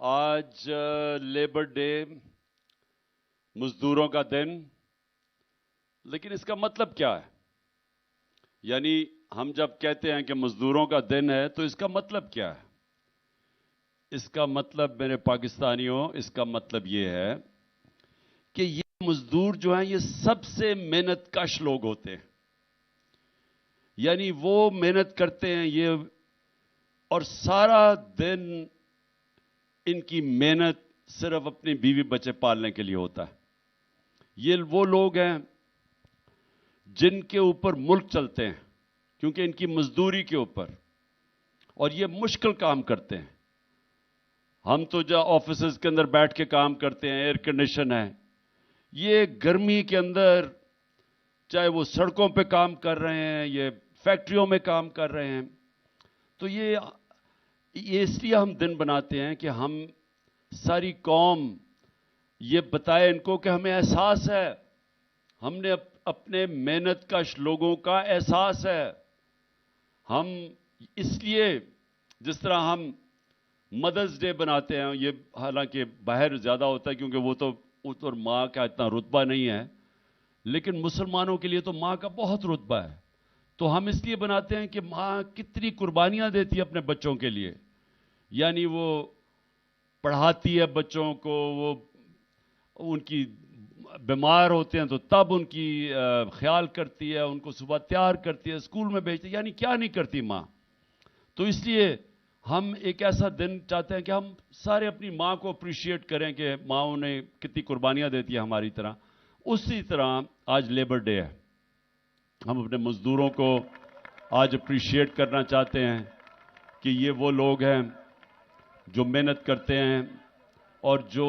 آج labour day, مزدوروں کا دن، لیکن اس کا مطلب کیا ہے؟ یعنی ہم جب کہتے ہیں کہ مزدوروں کا دن ہے تو اس کا مطلب کیا ہے؟ اس کا مطلب میرے پاکستانیوں، اس کا مطلب یہ ہے کہ یہ مزدور جو ہیں یہ سب سے محنت کش لوگ ہوتے ہیں. یعنی وہ محنت کرتے ہیں یہ، اور سارا دن ان کی محنت صرف اپنی بیوی بچے پالنے کے لیے ہوتا ہے. یہ وہ لوگ ہیں جن کے اوپر ملک چلتے ہیں کیونکہ ان کی مزدوری کے اوپر، اور یہ مشکل کام کرتے ہیں. ہم تو جو آفیسز کے اندر بیٹھ کے کام کرتے ہیں، ایئر کنڈیشن ہے، یہ گرمی کے اندر چاہے وہ سڑکوں پہ کام کر رہے ہیں، یہ فیکٹریوں میں کام کر رہے ہیں. تو یہ اس لیے ہم دن بناتے ہیں کہ ہم ساری قوم یہ بتائے ان کو کہ ہمیں احساس ہے، ہم نے اپنے محنت کش لوگوں کا احساس ہے. ہم اس لیے جس طرح ہم مدرس ڈے بناتے ہیں، یہ حالانکہ باہر زیادہ ہوتا ہے کیونکہ وہ تو اور ماں کا اتنا رتبہ نہیں ہے، لیکن مسلمانوں کے لیے تو ماں کا بہت رتبہ ہے. تو ہم اس لیے بناتے ہیں کہ ماں کتنی قربانیاں دیتی ہے اپنے بچوں کے لیے. یعنی وہ پڑھاتی ہے بچوں کو، وہ ان کی بیمار ہوتے ہیں تو تب ان کی خیال کرتی ہے، ان کو صبح تیار کرتی ہے، اسکول میں بھیجتی ہے. یعنی کیا نہیں کرتی ماں. تو اس لیے ہم ایک ایسا دن چاہتے ہیں کہ ہم سارے اپنی ماں کو اپریشیٹ کریں کہ ماں انہیں کتنی قربانیاں دیتی ہے ہماری طرح. اسی طرح آج لیبر ڈے ہے، ہم اپنے مزدوروں کو آج اپریشیٹ کرنا چاہتے ہیں کہ یہ وہ لوگ ہیں جو محنت کرتے ہیں اور جو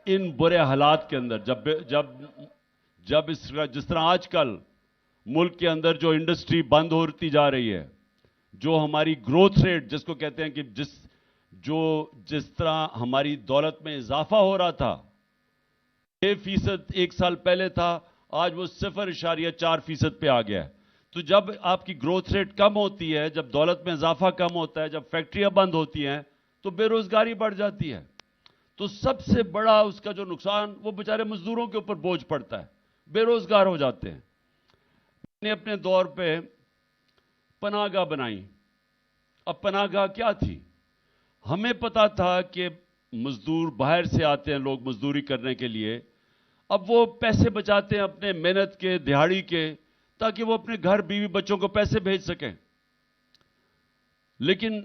ان برے حالات کے اندر جب جس طرح آج کل ملک کے اندر جو انڈسٹری بند ہوتی جا رہی ہے، جو ہماری گروتھ ریٹ جس کو کہتے ہیں کہ جس طرح ہماری دولت میں اضافہ ہو رہا تھا، 6% ایک سال پہلے تھا، آج وہ 0.4% پہ آ گیا ہے. تو جب آپ کی گروتھ ریٹ کم ہوتی ہے، جب دولت میں اضافہ کم ہوتا ہے، جب فیکٹریاں بند ہوتی ہیں تو بے روزگاری بڑھ جاتی ہے. تو سب سے بڑا اس کا جو نقصان وہ بیچارے مزدوروں کے اوپر بوجھ پڑتا ہے، بے روزگار ہو جاتے ہیں. میں نے اپنے دور پہ پناہ گاہ بنائی. اب پناہ گاہ کیا تھی؟ ہمیں پتا تھا کہ مزدور باہر سے آتے ہیں لوگ مزدوری کرنے کے لیے، اب وہ پیسے بچاتے ہیں اپنے محنت کے، دہاڑی کے، تاکہ وہ اپنے گھر بیوی بچوں کو پیسے بھیج سکیں. لیکن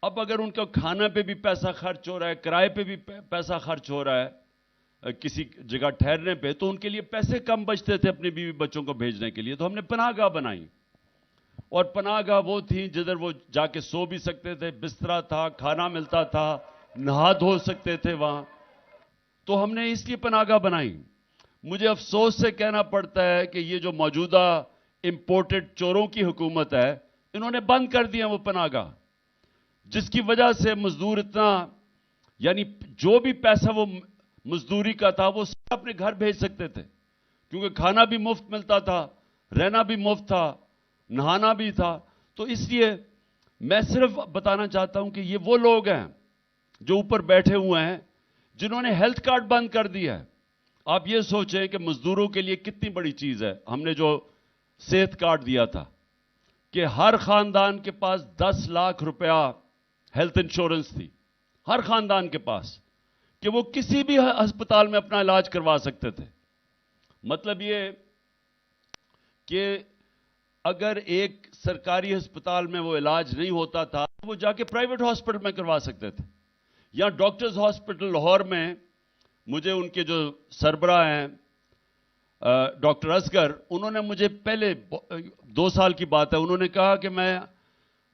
اب اگر ان کا کھانا پہ بھی پیسہ خرچ ہو رہا ہے، کرائے پہ بھی پیسہ خرچ ہو رہا ہے، کسی جگہ ٹھہرنے پہ، تو ان کے لیے پیسے کم بچتے تھے اپنی بیوی بچوں کو بھیجنے کے لیے. تو ہم نے پناہ گاہ بنائی، اور پناہ گاہ وہ تھی جدھر وہ جا کے سو بھی سکتے تھے، بسترا تھا، کھانا ملتا تھا، نہا دھو سکتے تھے وہاں. تو ہم نے اس لیے پناہ گاہ بنائی. مجھے افسوس سے کہنا پڑتا ہے کہ یہ جو موجودہ امپورٹڈ چوروں کی حکومت ہے، انہوں نے بند کر دیا وہ پناہ گاہ، جس کی وجہ سے مزدور اتنا، یعنی جو بھی پیسہ وہ مزدوری کا تھا وہ سب اپنے گھر بھیج سکتے تھے، کیونکہ کھانا بھی مفت ملتا تھا، رہنا بھی مفت تھا، نہانا بھی تھا. تو اس لیے میں صرف بتانا چاہتا ہوں کہ یہ وہ لوگ ہیں جو اوپر بیٹھے ہوئے ہیں جنہوں نے ہیلتھ کارڈ بند کر دیا ہے. آپ یہ سوچیں کہ مزدوروں کے لیے کتنی بڑی چیز ہے. ہم نے جو صحت کارڈ دیا تھا کہ ہر خاندان کے پاس 10 لاکھ روپیہ ہیلتھ انشورنس تھی، ہر خاندان کے پاس، کہ وہ کسی بھی ہسپتال میں اپنا علاج کروا سکتے تھے. مطلب یہ کہ اگر ایک سرکاری ہسپتال میں وہ علاج نہیں ہوتا تھا، وہ جا کے پرائیویٹ ہاسپٹل میں کروا سکتے تھے. یا ڈاکٹرز ہاسپٹل لاہور میں مجھے ان کے جو سربراہ ہیں ڈاکٹر اصغر، انہوں نے مجھے پہلے 2 سال کی بات ہے، انہوں نے کہا کہ میں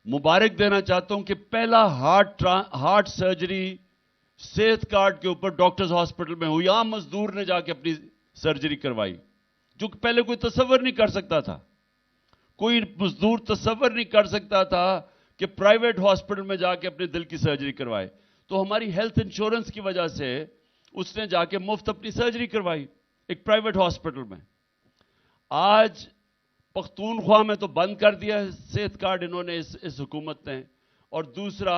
مبارک دینا چاہتا ہوں کہ پہلا ہارٹ سرجری صحت کارڈ کے اوپر ڈاکٹرز ہاسپٹل میں ہوئی. عام مزدور نے جا کے اپنی سرجری کروائی، جو کہ پہلے کوئی تصور نہیں کر سکتا تھا. کوئی مزدور تصور نہیں کر سکتا تھا کہ پرائیویٹ ہاسپٹل میں جا کے اپنے دل کی سرجری کروائے. تو ہماری ہیلتھ انشورنس کی وجہ سے اس نے جا کے مفت اپنی سرجری کروائی ایک پرائیویٹ ہاسپٹل میں. آج پختونخوا میں تو بند کر دیا ہے صحت کارڈ انہوں نے، اس حکومت نے. اور دوسرا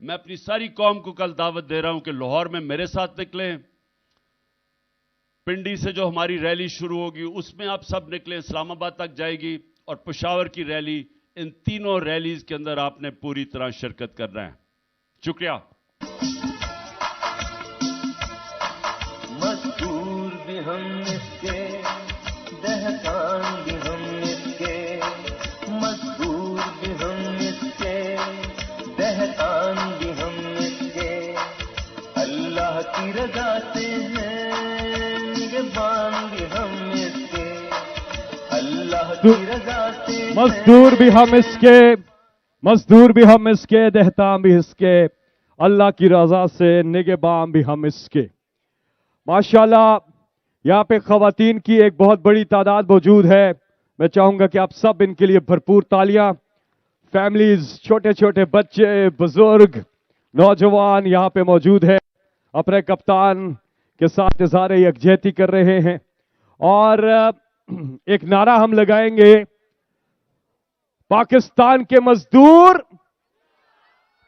میں اپنی ساری قوم کو کل دعوت دے رہا ہوں کہ لاہور میں میرے ساتھ نکلیں، پنڈی سے جو ہماری ریلی شروع ہوگی اس میں آپ سب نکلیں، اسلام آباد تک جائے گی، اور پشاور کی ریلی، ان تینوں ریلیز کے اندر آپ نے پوری طرح شرکت کرنا ہے۔ شکریہ۔ مزدور بھی ہم اس کے، دہقان بھی ہم اس کے، مزدور بھی ہم اس کے، دہقان بھی ہم اس کے، اللہ کی رضا سے ہیں نگہبان بھی ہم اس کے، اللہ کی رضا سے ہیں۔ مزدور بھی ہم اس کے، مزدور بھی ہم اس کے، دہقان بھی اس کے، اللہ کی رضا سے نگہبان بھی ہم اس کے۔ ماشاءاللہ یہاں پہ خواتین کی ایک بہت بڑی تعداد موجود ہے، میں چاہوں گا کہ آپ سب ان کے لیے بھرپور تالیاں۔ فیملیز، چھوٹے چھوٹے بچے، بزرگ، نوجوان یہاں پہ موجود ہیں، اپنے کپتان کے ساتھ اظہار یکجہتی کر رہے ہیں، اور ایک نعرہ ہم لگائیں گے، پاکستان کے مزدور،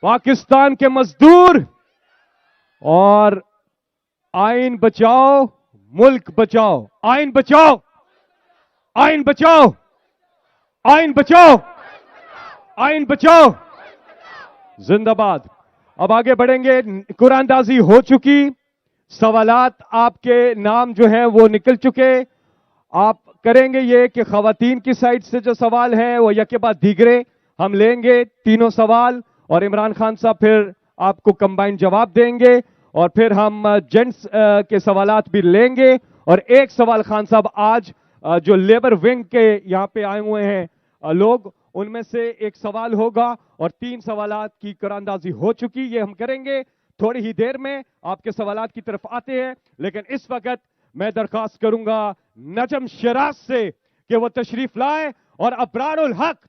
پاکستان کے مزدور، اور آئین بچاؤ ملک بچاؤ، آئین بچاؤ، آئین بچاؤ، آئین بچاؤ، آئین بچاؤ، زندہ باد۔ اب آگے بڑھیں گے، قرآن دازی ہو چکی، سوالات آپ کے نام جو ہیں وہ نکل چکے۔ آپ کریں گے یہ کہ خواتین کی سائٹ سے جو سوال ہیں وہ یک بعد دیگرے ہم لیں گے، تینوں سوال، اور عمران خان صاحب پھر آپ کو کمبائن جواب دیں گے، اور پھر ہم جنٹس کے سوالات بھی لیں گے، اور ایک سوال خان صاحب آج جو لیبر ونگ کے یہاں پہ آئے ہوئے ہیں لوگ، ان میں سے ایک سوال ہوگا، اور 3 سوالات کی قرآن دازی ہو چکی، یہ ہم کریں گے تھوڑی ہی دیر میں۔ آپ کے سوالات کی طرف آتے ہیں، لیکن اس وقت میں درخواست کروں گا نجم شیراز سے کہ وہ تشریف لائے اور ابرار الحق